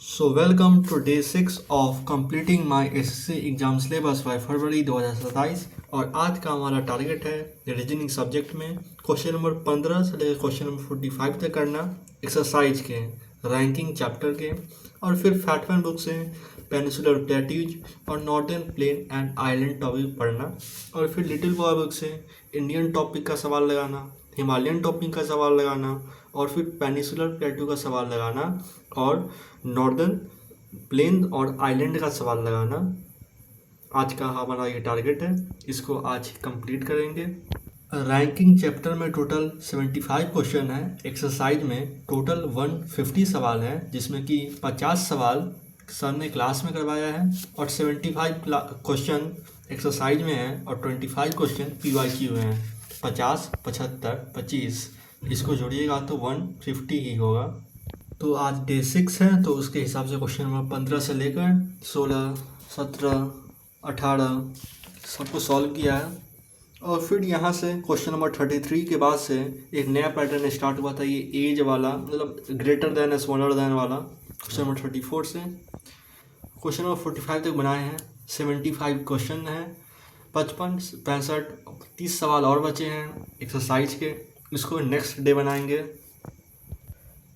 So welcome to day 6 of completing my SSC exam syllabus by February 2027 और आज का हमारा टारगेट है रीजनिंग सब्जेक्ट में क्वेश्चन नंबर 15 से लेकर क्वेश्चन नंबर 45 तक करना एक्सरसाइज के रैंकिंग चैप्टर के और फिर फैटमैन बुक से पेनिसुलर प्लेट्यूज और northern plain and island topic पढ़ना और फिर लिटिल बॉय बुक से इंडियन टॉपिक का सवाल लगाना, हिमालयन टॉपिक का सवाल लगाना और फिर पेनिसुलर प्लेटू का सवाल लगाना और नॉर्दर्न प्लेन और आइलैंड का सवाल लगाना। आज का हमारा ये टारगेट है, इसको आज कंप्लीट करेंगे। रैंकिंग चैप्टर में टोटल 75 क्वेश्चन है। एक्सरसाइज में टोटल 150 सवाल है, जिसमें कि 50 सवाल सर ने क्लास में करवाया है और 75 क्वेश्चन एक्सरसाइज में है और 25 क्वेश्चन PYQ में है। 50, 75, 25 इसको जोड़िएगा तो 150 ही होगा। तो आज डे 6 है, तो उसके हिसाब से क्वेश्चन नंबर 15 से लेकर 16, 17, 18 सबको सॉल्व किया है। और फिर यहाँ से क्वेश्चन नंबर 33 के बाद से एक नया पैटर्न स्टार्ट हुआ था, ये एज वाला, मतलब ग्रेटर देन स्मॉलर देन वाला। क्वेश्चन नंबर 34 से क्वेश्चन नंबर 45 तक बनाए हैं। 75 क्वेश्चन हैं, 55, 65, 30 सवाल और बचे हैं एक्सरसाइज के, इसको नेक्स्ट डे बनाएंगे।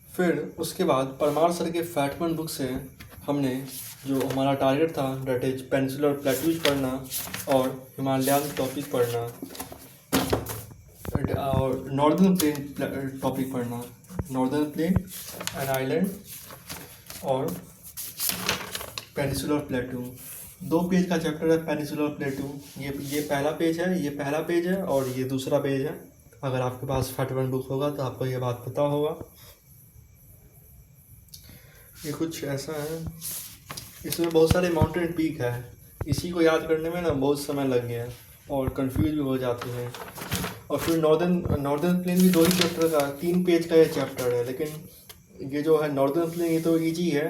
फिर उसके बाद परमार सर के फैटमैन बुक से हमने जो हमारा टारगेट था, डेट इज पेनिसुलर प्लेट्यूज पढ़ना और हिमालयन टॉपिक पढ़ना और नॉर्दर्न प्लेन टॉपिक पढ़ना, नॉर्दर्न प्लेन एंड आइलैंड और पेनिसुलर प्लेटू। 2 पेज का चैप्टर है पेनिसुलर प्लेटू। ये पहला पेज है, ये पहला पेज है और ये दूसरा पेज है। अगर आपके पास फैटमैन बुक होगा तो आपको ये बात पता होगा। ये कुछ ऐसा है, इसमें बहुत सारे माउंटेन पीक है, इसी को याद करने में ना बहुत समय लग गया और कंफ्यूज भी हो जाते हैं। और फिर नॉर्दर्न प्लेन भी 2 ही चैप्टर का, 3 पेज का ये चैप्टर है, लेकिन ये जो है नॉर्दर्न प्लेन ये तो ईजी है।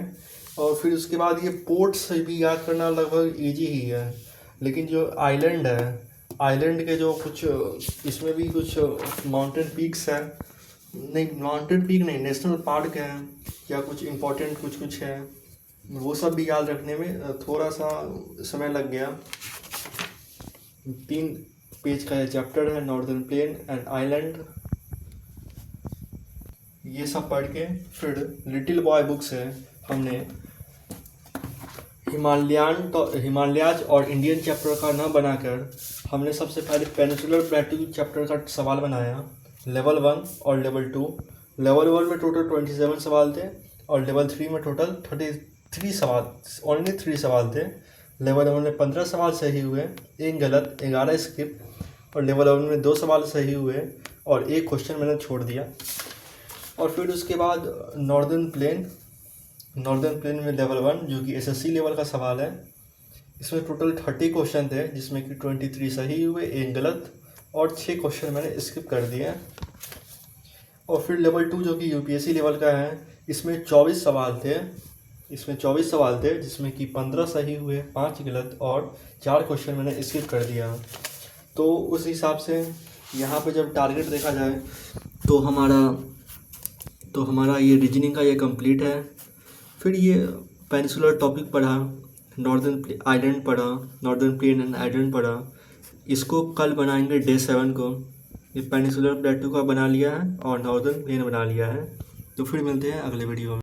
और फिर उसके बाद ये पोर्ट्स भी याद करना लगभग ईजी ही है, लेकिन जो आइलैंड है, आइलैंड के जो कुछ इसमें भी कुछ माउंटेन पीक्स है, नहीं माउंटेन पीक नहीं, नेशनल पार्क है या कुछ इम्पोर्टेंट कुछ है, वो सब भी याद रखने में थोड़ा सा समय लग गया। 3 पेज का ये चैप्टर है नॉर्दर्न प्लेन एंड आइलैंड। ये सब पढ़ के फिर लिटिल बॉय बुक से हमने हिमालयाज और इंडियन चैप्टर का ना बनाकर हमने सबसे पहले पेनिसुलर प्लेटू चैप्टर का सवाल बनाया, लेवल 1 और लेवल 2। लेवल 1 में टोटल 27 सवाल थे और लेवल 3 में टोटल 33 सवाल, ओनली 3 सवाल थे। लेवल 1 में 15 सवाल सही हुए, 1 गलत, 11 स्किप। और लेवल 1 में 2 सवाल सही हुए और 1 क्वेश्चन मैंने छोड़ दिया। और फिर उसके बाद नॉर्दर्न प्लेन में लेवल 1 जो कि SSC लेवल का सवाल है, इसमें टोटल 30 क्वेश्चन थे, जिसमें कि 23 सही हुए, 1 गलत और 6 क्वेश्चन मैंने स्किप कर दिए। और फिर लेवल 2 जो कि UPSC लेवल का है, इसमें 24 सवाल थे, जिसमें कि 15 सही हुए, 5 गलत और 4 क्वेश्चन मैंने स्किप कर दिया। तो उस हिसाब से यहाँ पे जब टारगेट देखा जाए तो हमारा ये रीजनिंग का ये कंप्लीट है। फिर ये पेनिसुलर टॉपिक पढ़ा, नॉर्दर्न प्लेन एंड आइलैंड पढ़ा। इसको कल बनाएंगे डे 7 को। ये पेनिसुलर प्लेटू का बना लिया है और नॉर्दर्न प्लेन बना लिया है। तो फिर मिलते हैं अगले वीडियो में।